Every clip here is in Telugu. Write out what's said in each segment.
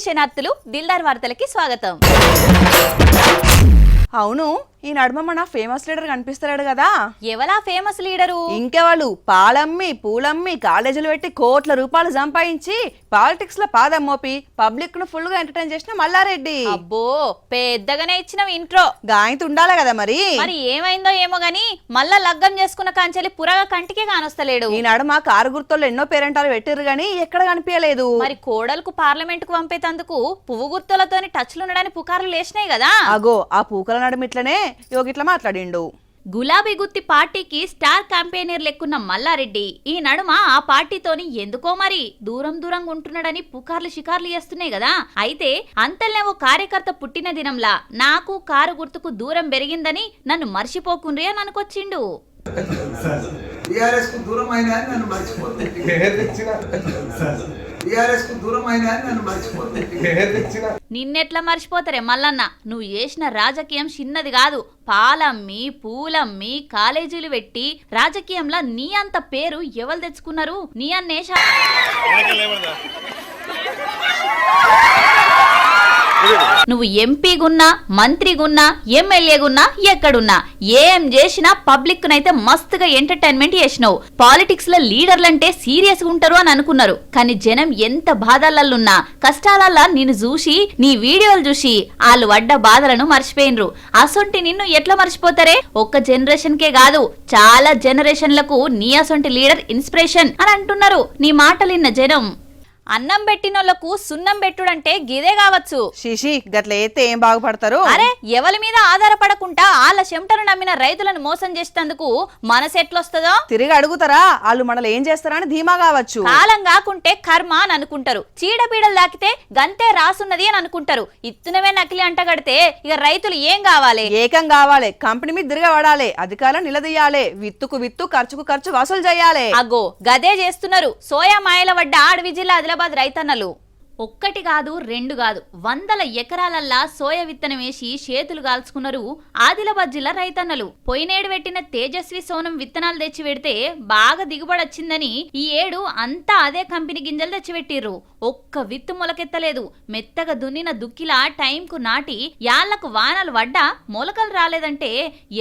శనార్థులు దిల్దార్ వార్తలకి స్వాగతం. అవును, ఈ నడుమ మన ఫేమస్ లీడర్ కనిపిస్తలేడు కదా. ఎవలా ఫేమస్ లీడరు? ఇంకెవరు? పాలమ్మి పూలమ్మి కాలేజీలు పెట్టి కోట్ల రూపాయలు సంపాదించి పాలిటిక్స్ లో పాదం మోపి పబ్లిక్ ను ఫుల్ గా ఎంటర్టైన్ చేసిన మల్లారెడ్డి. అబ్బో, పెద్దగానే ఇచ్చిన ఇంట్రో గాయంత ఉండాలి కదా. మరి ఏమైందో ఏమో గాని మళ్ళా లగ్గం చేసుకున్న కాంచెలి పురగా కంటికే కానొస్తలేడు. ఈ నడుమ కారు గుర్తుల్లో ఎన్నో పేరెంటాలు పెట్టిర్రు గాని ఎక్కడ కనిపించలేదు. మరి కోడలకు పార్లమెంట్ కు పంపేతందుకు పువ్వు గుర్తులతోని టచ్లు ఉండడానికి పుకార్లు లేచినాయి కదా. అగో ఆ పూకల నడుమిట్లనే యోగిట్లా మాట్లాడిండు. గులాబీ గుత్తి పార్టీకి స్టార్ క్యాంపెయినర్ లెక్కున్న మల్లారెడ్డి ఈ నడుమ ఆ పార్టీతోని ఎందుకో మరి దూరంగా ఉంటున్నాడని పుకార్లు షికార్లు చేస్తున్నాయి కదా. అయితే అంతల్నే ఓ కార్యకర్త పుట్టిన దినంలా నాకు కారు గుర్తుకు దూరం పెరిగిందని నన్ను మర్చిపోకుండ్రి అని అనుకొచ్చిండు. నిన్నెట్లా మర్చిపోతారే మల్లన్న, నువ్వు చేసిన రాజకీయం చిన్నది కాదు. పాలమ్మి పూలమ్మి కాలేజీలు పెట్టి రాజకీయంలో నీ అంత పేరు ఎవరు తెచ్చుకున్నారు? నీ అన్నేష నువ్వు ఎంపీగున్నా మంత్రిగున్నా ఎమ్మెల్యేగున్నా ఎక్కడున్నా ఏం చేసినా పబ్లిక్ నైతే మస్తుగా ఎంటర్టైన్మెంట్ చేసినావు. పాలిటిక్స్ లో లీడర్లంటే సీరియస్ గా ఉంటారు అని అనుకున్నారు. కానీ జనం ఎంత బాధలల్లున్నా కష్టాలల్లా నిన్ను చూసి నీ వీడియోలు చూసి వాళ్ళు పడ్డ బాధలను మర్చిపోయినరు. అసొంటి నిన్ను ఎట్లా మర్చిపోతారే? ఒక్క జనరేషన్ కే కాదు చాలా జనరేషన్లకు నీ అసొంటి లీడర్ ఇన్స్పిరేషన్ అని అంటున్నారు. నీ మాటలిన్న జనం అన్నం పెట్టినోళ్లకు సున్నం పెట్టుడంటే గిదే కావచ్చు. శిషి గట్ల అయితే ఏం బాగుపడతారు? అరే ఎవరి మీద ఆధారపడకుండా వాళ్ళ చెమటను నమ్మిన రైతులను మోసం చేసేందుకు మనసు ఎట్లొస్తుందో తిరిగి అడుగుతారా? వాళ్ళు మనల్ని ఏం చేస్తారని ధీమా కావచ్చు. కాలం కాకుంటే కర్మ అని అనుకుంటారు. చీడపీడలు దాకితే గంతే రాసున్నది అని అనుకుంటారు. ఇత్తునవే నకిలీ అంటగడితే ఇక రైతులు ఏం కావాలి? ఏకం కావాలి. కంపెనీ మీద తిరిగి పడాలి. అధికారులు నిలదీయాలి. విత్తుకు విత్తు ఖర్చుకు ఖర్చు వసూలు చేయాలి. అగో గదే చేస్తున్నారు సోయా మాయల వడ్డ ఆడవి జిల్లా ఆదిలాబాద్ రైతన్నలు. ఒక్కటి కాదు రెండు కాదు 100 ఎకరాలల్లా సోయా విత్తనం వేసి చేతులు కాల్చుకున్నారు ఆదిలాబాద్ జిల్లా రైతన్నలు. పోయినేడు పెట్టిన తేజస్వి సోనం విత్తనాలు తెచ్చి పెడితే బాగా దిగుబడి వచ్చిందని ఈ ఏడు అంతా అదే కంపెనీ గింజలు తెచ్చిపెట్టిర్రు. ఒక్క విత్తు మొలకెత్తలేదు. మెత్తగా దున్నిన దుక్కిలా టైంకు నాటి యాళ్లకు వానలు వడ్డా మొలకలు రాలేదంటే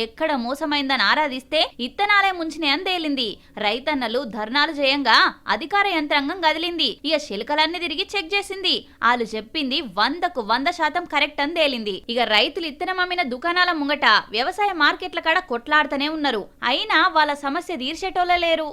ఎక్కడ మోసమైందని ఆరాధిస్తే ఇత్తనాలే ముంచినాయని తేలింది. రైతన్నలు ధర్నాలు చేయంగా అధికార యంత్రాంగం కదిలింది. ఇక శిలకలన్నీ తిరిగి చెక్ చేసింది. వాళ్ళు చెప్పింది 100% కరెక్ట్ అని తేలింది. ఇక రైతులు ఇత్తనం అమ్మిన దుకాణాల ముంగట వ్యవసాయ మార్కెట్ల కాడ కొట్లాడుతూనే ఉన్నారు. అయినా వాళ్ళ సమస్య తీర్చేటోళ్ళే లేరు.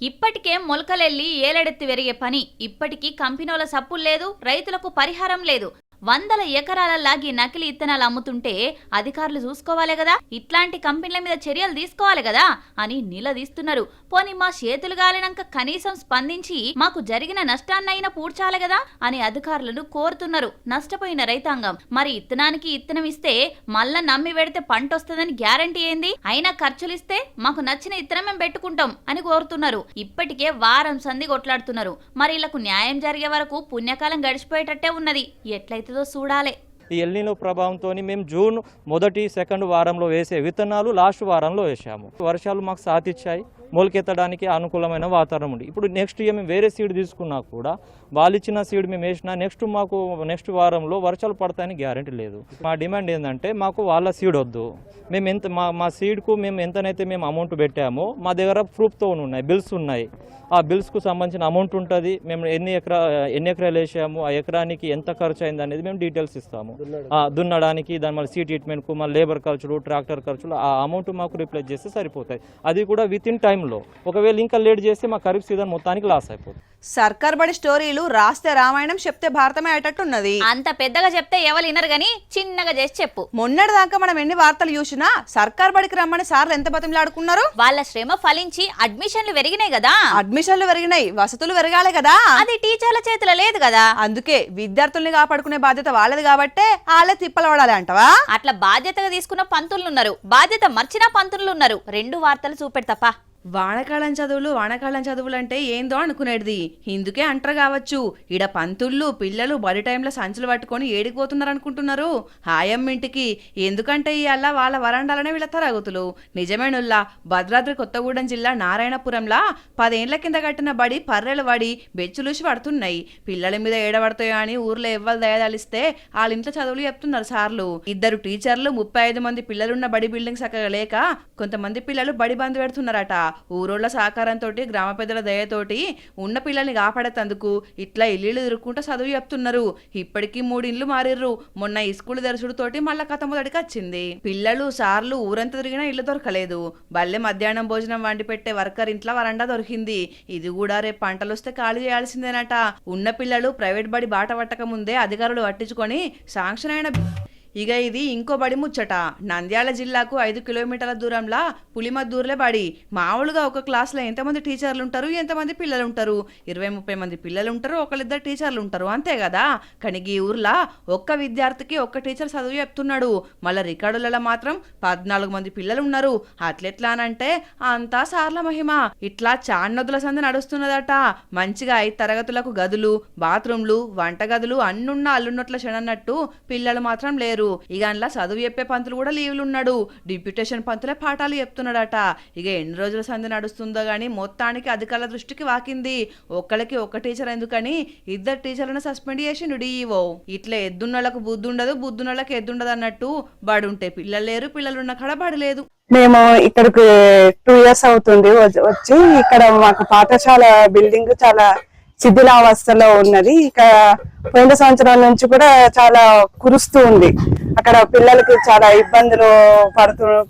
ఇప్పటికే మొలకలెల్లి ఏలెడెత్తి పెరిగే పని. ఇప్పటికీ కంపెనీల సప్పులు లేదు, రైతులకు పరిహారం లేదు. 100 ఎకరాలలాగి నకిలీ ఇత్తనాలు అమ్ముతుంటే అధికారులు చూసుకోవాలి కదా, ఇట్లాంటి కంపెనీల మీద చర్యలు తీసుకోవాలి కదా అని నిలదీస్తున్నారు. పోనీ మా చేతులు గాలినాక కనీసం స్పందించి మాకు జరిగిన నష్టాన్నైనా పూడ్చాలి కదా అని అధికారులను కోరుతున్నారు నష్టపోయిన రైతాంగం. మరి ఇత్తనానికి ఇత్తనం ఇస్తే మళ్ళా నమ్మి పెడితే పంట వస్తుందని గ్యారంటీ ఏంది? అయినా ఖర్చులు ఇస్తే మాకు నచ్చిన ఇత్తనం మేము పెట్టుకుంటాం అని కోరుతున్నారు. ఇప్పటికే వారం సంధి కొట్లాడుతున్నారు. మరి వీళ్లకు న్యాయం జరిగే వరకు పుణ్యకాలం గడిచిపోయేటట్టే ఉన్నది. ఎట్లయితే చూడాలి. ఈ ఎల్నినో ప్రభావంతో మేము జూన్ మొదటి సెకండ్ వారంలో వేసే విత్తనాలు లాస్ట్ వారంలో వేసాము. వర్షాలు మాకు సాధించాయి. మొలకెత్తడానికి అనుకూలమైన వాతావరణం ఉంది. ఇప్పుడు నెక్స్ట్ ఇయర్ మేము వేరే సీడ్ తీసుకున్నా కూడా వాళ్ళు ఇచ్చిన సీడ్ మేము వేసినా నెక్స్ట్ వారంలో వర్షాలు పడతాయని గ్యారెంటీ లేదు. మా డిమాండ్ ఏంటంటే మాకు వాళ్ళ సీడ్ వద్దు. మేము ఎంత మా సీడ్కు మేము ఎంతనైతే మేము అమౌంట్ పెట్టామో మా దగ్గర ప్రూఫ్తో ఉన్నాయి, బిల్స్ ఉన్నాయి. ఆ బిల్స్కు సంబంధించిన అమౌంట్ ఉంటుంది. మేము ఎన్ని ఎకరాలు వేసాము, ఆ ఎకరానికి ఎంత ఖర్చు అయింది అనేది మేము డీటెయిల్స్ ఇస్తాము. దున్నడానికి దాని మళ్ళీ సీ ట్రీట్మెంట్కు మళ్ళీ లేబర్ ఖర్చులు ట్రాక్టర్ ఖర్చులు ఆ అమౌంట్ మాకు రిప్లేస్ చేస్తే సరిపోతాయి. అది కూడా విత్ ఇన్ టైంలో. ఒకవేళ ఇంకా లేట్ చేస్తే మా ఖరీఫ్ సీజన్ మొత్తానికి లాస్ అయిపోతుంది. సర్కార్ బడి స్టోరీలు రాస్తే రామాయణం చెప్తే భారతమే అయ్యేటట్టున్నది. అంత పెద్దగా చెప్తే ఎవరు వినరు గాని చిన్నగా చేసి చెప్పు. మొన్నటి దాకా మనం ఎన్ని వార్తలు చూసినా సర్కార్ బడికి రమ్మని సార్లు ఎంత బతిమలాడుకున్నారు. వాళ్ళ శ్రమ ఫలించి అడ్మిషన్లు పెరిగినాయి కదా. అడ్మిషన్లు పెరిగినాయి, వసతులు పెరగాలి కదా. అది టీచర్ల చేతిలో లేదు కదా. అందుకే విద్యార్థుల్ని కాపాడుకునే బాధ్యత వాళ్ళది కాబట్టే వాళ్ళే తిప్పలు పడాలి అంటవా? అట్లా బాధ్యతగా తీసుకున్న పంతులు ఉన్నారు, బాధ్యత మర్చిన పంతులు ఉన్నారు. రెండు వార్తలు చూపెడతాపా. వానకాలం చదువులు అంటే ఏందో అనుకునేది. ఇందుకే అంటారు కావచ్చు, ఈడ పంతుళ్ళు పిల్లలు బడి టైంలో సంచులు పట్టుకొని ఏడిపోతున్నారు అనుకుంటున్నారు హాయమ్మింటికి. ఎందుకంటే ఇవాళ వాళ్ళ వరండాలనే వీళ్ళ తరగతులు. నిజమేనుల్లా, భద్రాద్రి కొత్తగూడెం జిల్లా నారాయణపురంలా 10 ఏళ్ల కింద కట్టిన బడి పర్రెలు పడి బెచ్చులూసి పడుతున్నాయి. పిల్లల మీద ఏడబడతాయో అని ఊర్లో ఎవ్వరు దయదలిస్తే వాళ్ళ ఇంట్లో చదువులు చెప్తున్నారు సార్లు. 2 టీచర్లు 35 మంది పిల్లలున్న బడి బిల్డింగ్ చక్కగా లేక కొంతమంది పిల్లలు బడి బంద్ పెడుతున్నారట. ఊరోళ్ల సహకారంతో గ్రామ పెద్దల దయతోటి ఉన్న పిల్లల్ని కాపాడేందుకు ఇట్లా ఇల్లు తిరుక్కుంటూ చదువు చెప్తున్నారు. ఇప్పటికీ 3 ఇండ్లు మారిర్రు. మొన్న ఈ స్కూల్ తెరచుడుతోటి మళ్ళా కథ మొదటికి వచ్చింది. పిల్లలు సార్లు ఊరంతా తిరిగినా ఇల్లు దొరకలేదు. బల్లె మధ్యాహ్నం భోజనం వండి పెట్టే వర్కర్ ఇంట్లో వరండా దొరికింది. ఇది కూడా రేపు పంటలు వస్తే ఖాళీ చేయాల్సిందేనట. ఉన్న పిల్లలు ప్రైవేట్ బడి బాట పట్టక ముందే అధికారులు పట్టించుకొని శాంక్షన్ అయిన. ఇక ఇది ఇంకో బడి ముచ్చట. నంద్యాల జిల్లాకు 5 కిలోమీటర్ల దూరంలో పులిమద్దూర్లే బడి. మామూలుగా ఒక క్లాస్లో ఎంతమంది టీచర్లు ఉంటారు, ఎంతమంది పిల్లలు ఉంటారు? 20-30 మంది పిల్లలు ఉంటారు, 1-2 టీచర్లు ఉంటారు, అంతే కదా. కానీ ఈ ఊర్లో ఒక్క విద్యార్థికి ఒక్క టీచర్ చదువు చెప్తున్నాడు. మళ్ళీ రికార్డులలో మాత్రం 14 మంది పిల్లలు ఉన్నారు. అట్లెట్లా అనంటే అంతా సార్ల మహిమ. ఇట్లా చాన్నొద్దుల సంది నడుస్తున్నదట. మంచిగా 5 తరగతులకు గదులు, బాత్రూంలు, వంట గదులు అన్నున్న అల్లున్నట్ల చెడన్నట్టు పిల్లలు మాత్రం లేరు. ఇక అందులో చదువు చెప్పే పంతులు కూడా లీవ్లు ఉన్నాడు. డిప్యూటేషన్ పంతులే పాఠాలు చెప్తున్నాడట. ఇక ఎన్ని రోజుల సంధి నడుస్తుందో గానీ మొత్తానికి అధికారుల దృష్టికి వాకింది. ఒక్కళ్ళకి ఒక్క టీచర్ ఎందుకని 2 టీచర్లను సస్పెండ్ చేసిండు డిఈఓ. ఇట్లా ఎద్దున్నోళ్ళకు బుద్ధి ఉండదు, బుద్ధున్నోళ్ళకి ఎద్దుండదు అన్నట్టు బడుంటే పిల్లలు లేరు, పిల్లలున్న కాడ బడి లేదు. మేము ఇక్కడికి 2 years అవుతుంది వచ్చి. ఇక్కడ మాకు పాఠశాల బిల్డింగ్ చాలా శిథిలావస్థలో ఉన్నది. ఇక పోయిన సంవత్సరం నుంచి కూడా చాలా కురుస్తూ ఉంది. అక్కడ పిల్లలకి చాలా ఇబ్బందులు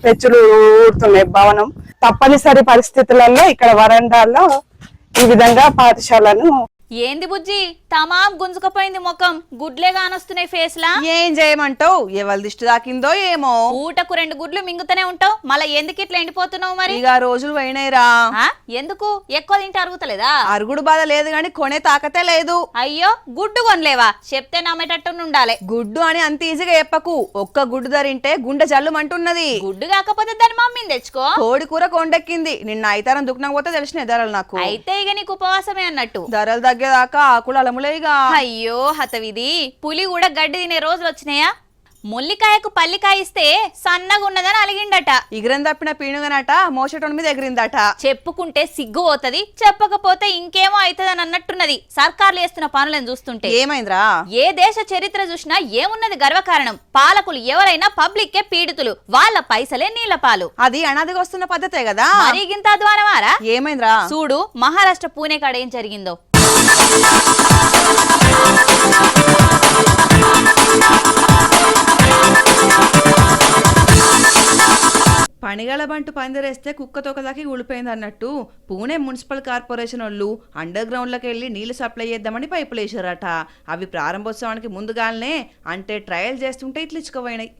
పెచ్చులు ఊడుతున్నాయి భవనం. తప్పనిసరి పరిస్థితులలో ఇక్కడ వరండాల్లో ఈ విధంగా పాఠశాలను. ఏంది బుజ్జి తమాం గుంజుకపోయింది ముఖం, గుడ్లే కానొస్తున్నాయి ఫేస్ లా. ఏం చేయమంటావు, ఎవరి దిష్టి దాకిందో ఏమో. ఊటకు 2 గుడ్లు మింగుతూనే ఉంటావు, మళ్ళీ ఎందుకు ఇట్లా ఎండిపోతున్నావు మరి? ఇక రోజులు పోయినాయిరా. ఎందుకు ఎక్కువ తింటే అరుగుతలేదా? అరుగుడు బాధ లేదు గాని కొనే తాకతే లేదు. అయ్యో గుడ్డు కొనలేవా? చెప్తే నమ్మేటట్టు ఉండాలి. గుడ్డు అని అంత ఈజీగా చెప్పకు. ఒక్క గుడ్డు ధరింటే గుండె జల్లుమంటున్నది. గుడ్డు కాకపోతే దాని మమ్మీని తెచ్చుకో. కోడి కూర కొండెక్కింది. నిన్న ఐతారం దుఃఖం పోతే తెలిసిన ధరలు నాకు. అయితే ఇక నీకు ఉపవాసమే అన్నట్టు. ధరలు తగ్గేదాకా ఆకులు అలములేగా. అయ్యో హతవిధి, పులి కూడా గడ్డి తినే రోజులు వచ్చినాయా? ముల్లికాయకు పల్లికాయ ఇస్తే సన్నగా ఉన్నదని అలిగిండట. ఎగిరం తప్పిన పీనుగనట మోసటోని మీద ఎగిరిందట. చెప్పుకుంటే సిగ్గు పోతది, చెప్పకపోతే ఇంకేమో అవుతుందని అన్నట్టున్నది. సర్కార్లు చేస్తున్న పనులను చూస్తుంటే. ఏమైందిరా? ఏ దేశ చరిత్ర చూసినా ఏమున్నది గర్వకారణం? పాలకులు ఎవరైనా పబ్లిక్కే పీడితులు, వాళ్ళ పైసలే నీళ్ల పాలు. అది అనాదిగా వస్తున్న పద్ధతే కదా. మరిగింత అధ్వానమారా? ఏమైందిరా? చూడు మహారాష్ట్ర పూణే కాడ ఏం జరిగిందో. పనిగల బంటు పందిరేస్తే కుక్క తోకదాకి ఊడిపోయింది అన్నట్టు పూణే మున్సిపల్ కార్పొరేషన్ వాళ్ళు అండర్ గ్రౌండ్లోకి వెళ్ళి నీళ్లు సప్లై చేద్దామని పైపులు వేసారట. అవి ప్రారంభోత్సవానికి ముందుగానే అంటే ట్రయల్ చేస్తుంటే ఇట్లు ఇచ్చుకోపోయినాయి.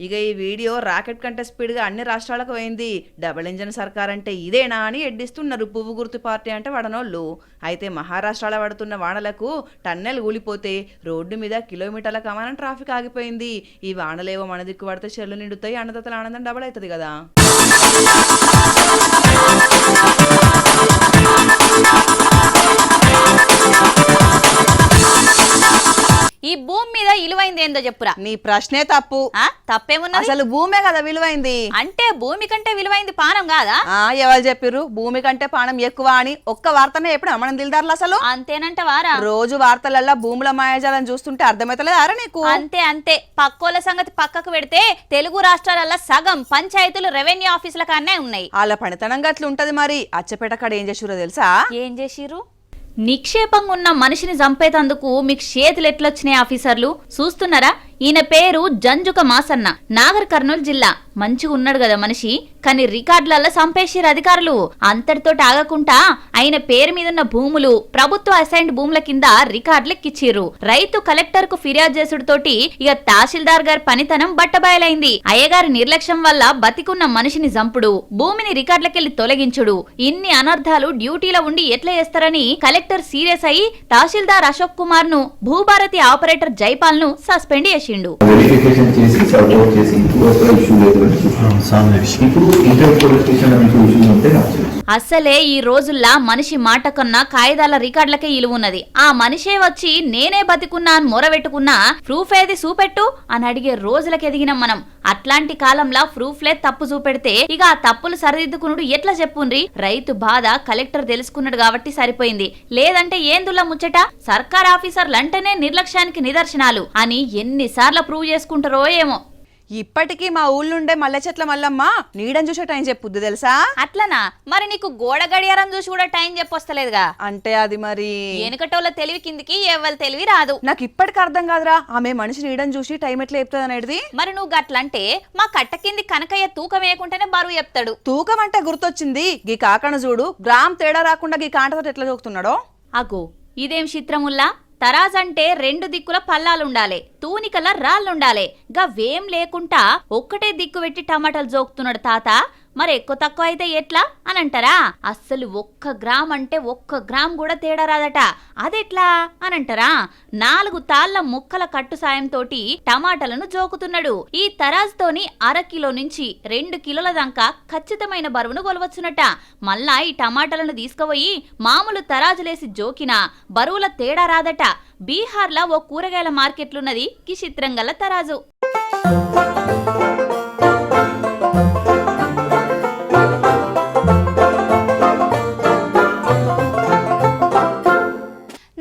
ఇక ఈ వీడియో రాకెట్ కంటే స్పీడ్గా అన్ని రాష్ట్రాలకు పోయింది. డబుల్ ఇంజన్ సర్కార్ అంటే ఇదేనా అని ఎడ్డిస్తున్నారు పువ్వు గుర్తు పార్టీ అంటే వడనోళ్ళు. అయితే మహారాష్ట్రలో పడుతున్న వానలకు టన్నెల్ కూలిపోతే రోడ్డు మీద కిలోమీటర్ల కమానం ట్రాఫిక్ ఆగిపోయింది. ఈ వానలేవో మన దిక్కు పడితే చెల్లు నిండుతాయి, అన్నదాతల ఆనందం డబుల్ అవుతుంది కదా. ఈ భూమి మీద విలువైంది ఏందో చెప్పురా. నీ ప్రశ్నే తప్పు. తప్పేమున్నది? అసలు భూమే కదా విలువైంది. అంటే భూమి కంటే విలువైంది పానం కాదా? ఎవరు చెప్పిర్రు భూమి కంటే పానం ఎక్కువ అని? ఒక్క వార్తనే ఎప్పుడు మనం దిల్దారులు అసలు అంతేనంట వారా? రోజు వార్తలల్లో భూముల మాయాజాలను చూస్తుంటే అర్థమైతలేదారా నీకు? అంతే అంతే. పక్కోల సంగతి పక్కకు పెడితే తెలుగు రాష్ట్రాలలో సగం పంచాయతీలు రెవెన్యూ ఆఫీసుల కానే ఉన్నాయి. వాళ్ళ పనితనం గట్లు ఉంటది. మరి అచ్చపేట కాడ ఏం చేసిరో తెలుసా? ఏం చేసిర్రు? నిక్షేపంగా ఉన్న మనిషిని చంపేతందుకు మీకు చేతులు ఎట్లొచ్చినాయి ఆఫీసర్లు? చూస్తున్నారా? ఈయన పేరు జంజుక మాసన్న, నాగర్ కర్నూలు జిల్లా. మంచిగా ఉన్నాడు కదా మనిషి, కానీ రికార్డులలో సంపేసిరు అధికారులు. అంతటితో ఆగకుండా ఆయన పేరు మీదున్న భూములు ప్రభుత్వ అసైన్డ్ భూముల కింద రికార్డులెక్కిచ్చిర్రు. రైతు కలెక్టర్ కు ఫిర్యాదు చేసుడుతోటి ఇక తహసీల్దార్ గారి పనితనం బట్టబయలైంది. అయ్యగారి నిర్లక్ష్యం వల్ల బతికున్న మనిషిని చంపుడు, భూమిని రికార్డులకెళ్లి తొలగించుడు, ఇన్ని అనర్థాలు డ్యూటీలో ఉండి ఎట్లా చేస్తారని కలెక్టర్ సీరియస్ అయి తహసీల్దార్ అశోక్ కుమార్ ను, భూభారతి ఆపరేటర్ జైపాల్ ను సస్పెండ్ చేసిండు. వెరిఫికేషన్ చేసి సర్వౌట్ చేసి ఇష్యూ లేదు. ఇప్పుడు ఇంటర్ పోలీస్ స్టేషన్ ఇష్యూ ఉంటే నాకు అసలే ఈ రోజుల్లా మనిషి మాట కన్నా కాయిదాల రికార్డులకే ఇలువున్నది. ఆ మనిషే వచ్చి నేనే బతికున్నా అని మొరబెట్టుకున్నా ప్రూఫ్ ఏది చూపెట్టు అని అడిగే రోజులకు ఎదిగినాం మనం. అట్లాంటి కాలంలో ప్రూఫ్లే తప్పు చూపెడితే ఇక ఆ తప్పులు సరిదిద్దుకునుడు ఎట్లా చెప్పుండ్రి? రైతు బాధ కలెక్టర్ తెలుసుకున్నాడు కాబట్టి సరిపోయింది, లేదంటే ఏందుల్లా ముచ్చట? సర్కార్ ఆఫీసర్లంటేనే నిర్లక్ష్యానికి నిదర్శనాలు అని ఎన్నిసార్లు ప్రూవ్ చేసుకుంటారో ఏమో. ఇప్పటికీ మా ఊళ్ళుండే మల్లె చెట్ల మల్లమ్మ నీడని చూసే టైం చెప్పుద్ది తెలుసా? అట్లనా? మరి నీకు గోడ గడియారం చూసి కూడా టైం చెప్పొస్తలేదుగా? అంటే అది మరి వెనుకటోళ్ళ తెలివి కిందికి ఎవ్వరి తెలివి రాదు. నాకు ఇప్పటికి అర్థం కాదురా, ఆమె మనిషి నీడని చూసి టైం ఎట్లా చెప్తుంది అనేది. మరి నువ్వు గట్లంటే మా కట్ట కింది కనకయ్య తూకం వేయకుంటేనే బరువు చెప్తాడు. తూకం అంటే గుర్తొచ్చింది, గీ కాకణ చూడు గ్రామ్ తేడా రాకుండా గీ కాంటతో ఎట్లా చూస్తున్నాడో. అగో ఇదేం చిత్రముల్లా? తరాజంటే 2 దిక్కుల పల్లాలుండాలే, తూనికల రాళ్ళుండాలే, గవేం లేకుండా ఒక్కటే దిక్కు పెట్టి టమాటాలు జోకుతున్నాడు తాత. మరి ఎక్కువ తక్కువ అయితే ఎట్లా అని అంటారా? అస్సలు 1 గ్రామ్ అంటే 1 గ్రామ్ కూడా తేడా రాదట. అదెట్లా అని అంటారా? 4 తాళ్ల ముక్కల కట్టు సాయంతో టమాటాలను జోకుతున్నాడు. ఈ తరాజుతోని 1/2 కిలో నుంచి 2 కిలోల దాకా ఖచ్చితమైన బరువును కొలవచ్చునట. మళ్ళా ఈ టమాటాలను తీసుకుపోయి మామూలు తరాజులేసి జోకినా బరువుల తేడా రాదట. బీహార్లో ఓ కూరగాయల మార్కెట్లున్నది కి చిత్రంగల తరాజు.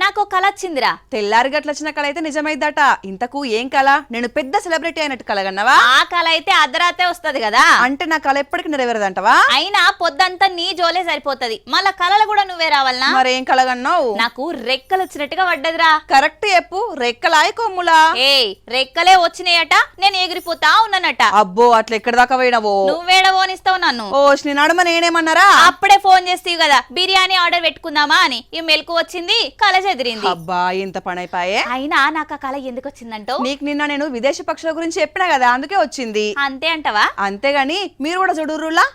నాకు కళ వచ్చిందిరా. తెల్లారి గట్లొచ్చిన కళ అయితే నిజమైద్దట. ఇంతకు ఏం కళ? నేను పెద్ద సెలబ్రిటీ అయినట్టు కలగన్నావా? ఆ కళ అయితే అర్ధరాతే వస్తది కదా. అంటే నా కళ ఎప్పటికి నెరవేరదంటవా? అయినా పొద్దంతా నీ జోలే సరిపోతది, మళ్ళా కళలు కూడా నువ్వే రావాలనా? మరేం కలగన్నావు? నాకు రెక్కలు వచ్చినట్టుగా పడ్డదిరా. కరెక్ట్ చెప్పు, రెక్కలాయి కొమ్ములా? ఏయ్ రెక్కలే వచ్చినాయట, నేను ఎగిరిపోతా ఉన్నానట. అబ్బో అట్లా ఎక్కడ దాకా పోయినావో? నువ్వేడవోనిస్తావు నన్ను? ఓ నీ నడుమ నేనేమన్నారా? అప్పుడే ఫోన్ చేస్తీవి కదా బిర్యానీ ఆర్డర్ పెట్టుకుందామా అని. ఈ మెలకు వచ్చింది, కళ చెదిరింది. అబ్బా ఇంత పని అయిపోయే. అయినా నాకు ఆ కళ ఎందుకు వచ్చిందంటో? నీకు నిన్న నేను విదేశీ పక్షుల గురించి చెప్పినా కదా, అందుకే వచ్చింది. అంతే అంటవా? అంతేగాని మీరు కూడా చూడుర్రులా.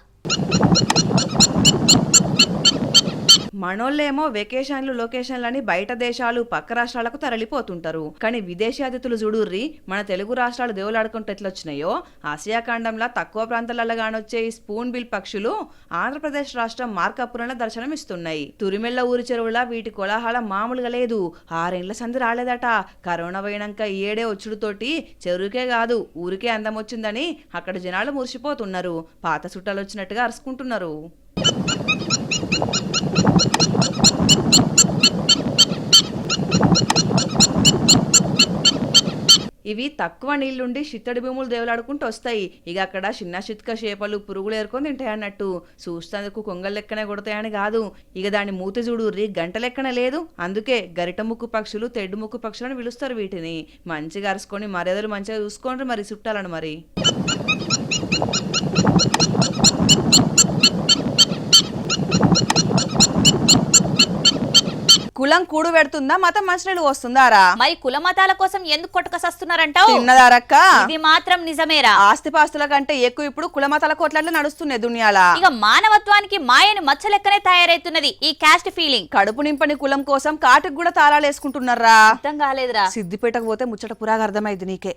మనోళ్ళేమో వెకేషన్లు లొకేషన్లని బయట దేశాలు పక్క రాష్ట్రాలకు తరలిపోతుంటారు. కానీ విదేశీ అతిథులు చూడుర్రి మన తెలుగు రాష్ట్రాలు దేవులాడుకుంటూ ఎట్లొచ్చినాయో. ఆసియా ఖండంలో తక్కువ ప్రాంతాలలో గానొచ్చే ఈ స్పూన్ బిల్ పక్షులు ఆంధ్రప్రదేశ్ రాష్ట్రం మార్కాపురంలో దర్శనం ఇస్తున్నాయి. తురిమెల్ల ఊరి చెరువులా వీటి కోలాహలం మామూలుగా లేదు. 6 ఏళ్ల సంది రాలేదట. కరోనా పోయినాక ఈ ఏడే వచ్చుడుతోటి చెరువుకే కాదు ఊరికే అందం వచ్చిందని అక్కడ జనాలు మురిసిపోతున్నారు. పాత చుట్టాలు వచ్చినట్టుగా అరుచుకుంటున్నారు. ఇవి తక్కువ నీళ్లుండి చిత్తడి భూములు దేవులాడుకుంటూ వస్తాయి. ఇక అక్కడ చిన్న చిత్క చేపలు పురుగులు ఏరుకొని తింటాయి అన్నట్టు. చూస్తేందుకు కొంగల్ లెక్కనే కొడతాయని కాదు, ఇక దాని మూతి చూడుర్రి గంట లెక్కన లేదు. అందుకే గరిట ముక్కు పక్షులు, తెడ్డు ముక్కు పక్షులను పిలుస్తారు వీటిని. మంచిగా అరుచుకొని మర్యాదలు మంచిగా చూసుకోండి మరి చుట్టాలను మరి. కులం కూడు పెడుతుందా, మతం మంచినీళ్ళు వస్తుందారా? మరి కుల మతాల కోసం ఎందుకు కొట్టుకసస్తున్నారంటావు? తిన్నదారక్క? ఇది మాత్రం నిజమేరా. ఆస్తిపాస్తుల కంటే ఎక్కువ ఇప్పుడు కుల మతాల కోట్లల్లో నడుస్తున్నాయి దునియాలా. ఇక మానవత్వానికి మాయని మచ్చలెక్కనే తయారైతున్నది ఈ క్యాస్ట్ ఫీలింగ్. కడుపు నింపని కులం కోసం కాటికి కూడా తాళాలు వేసుకుంటున్నారా? అర్థం కాలేదురా. సిద్దిపేటకు పోతే ముచ్చట పురాగా అర్థమైంది నీకే.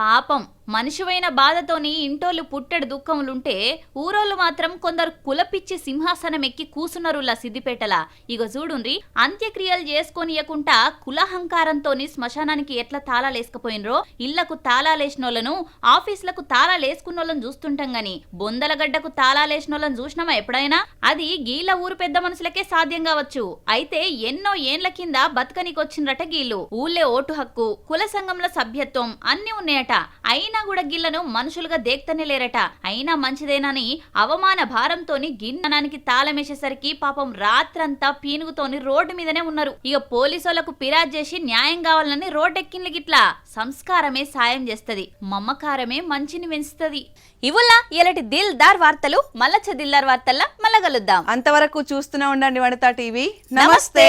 పాపం మనిషివైన బాధతోని ఇంటోళ్ళు పుట్టెడు దుఃఖములుంటే ఊరోళ్ళు మాత్రం కొందరు కులపిచ్చి సింహాసనం ఎక్కి కూసున్నరులా సిద్దిపేటలా. ఇక చూడుండ్రి, అంత్యక్రియలు చేసుకొనియకుండా కులహంకారంతోని శ్మశానానికి ఎట్లా తాళాలేసుకపోయినరో. ఇళ్లకు తాళాలేసినోళ్లను, ఆఫీసులకు తాళాలేసుకున్నోళ్ళని చూస్తుంటాం గాని బొందలగడ్డకు తాళాలేసినోళ్ళని చూసినామా ఎప్పుడైనా? అది గీళ్ళ ఊరు పెద్ద మనుషులకే సాధ్యం కావచ్చు. అయితే ఎన్నో ఏండ్ల కింద బతకనికొచ్చిండ్రట గీళ్ళు. ఊళ్ళే ఓటు హక్కు, కుల సంఘంలో సభ్యత్వం అన్ని ఉన్నాయట. అయినా కూడా గిళ్లను మనుషులుగా దేక్తనే లేరట. అయినా మంచిదేనని అవమాన భారంతోని గిన్ననానికి తాళమేసేసరికి పాపం రాత్రంతా పీనుగుతోని రోడ్డు మీదనే ఉన్నారు. ఇక పోలీసులకు ఫిర్యాదు చేసి న్యాయం కావాలని రోడ్డెక్కిండ్లు. గిట్లా సంస్కారమే సాయం చేస్తది, మమకారమే మంచిని పెంచుతది. ఇవుల్లా ఇలాంటి దిల్ దార్ వార్తలు. మళ్ళొచ్చ దిల్దార్ వార్తల్లా మళ్ళా కలుద్దాం. అంతవరకు చూస్తూనే ఉండండి వనితా టీవీ. నమస్తే.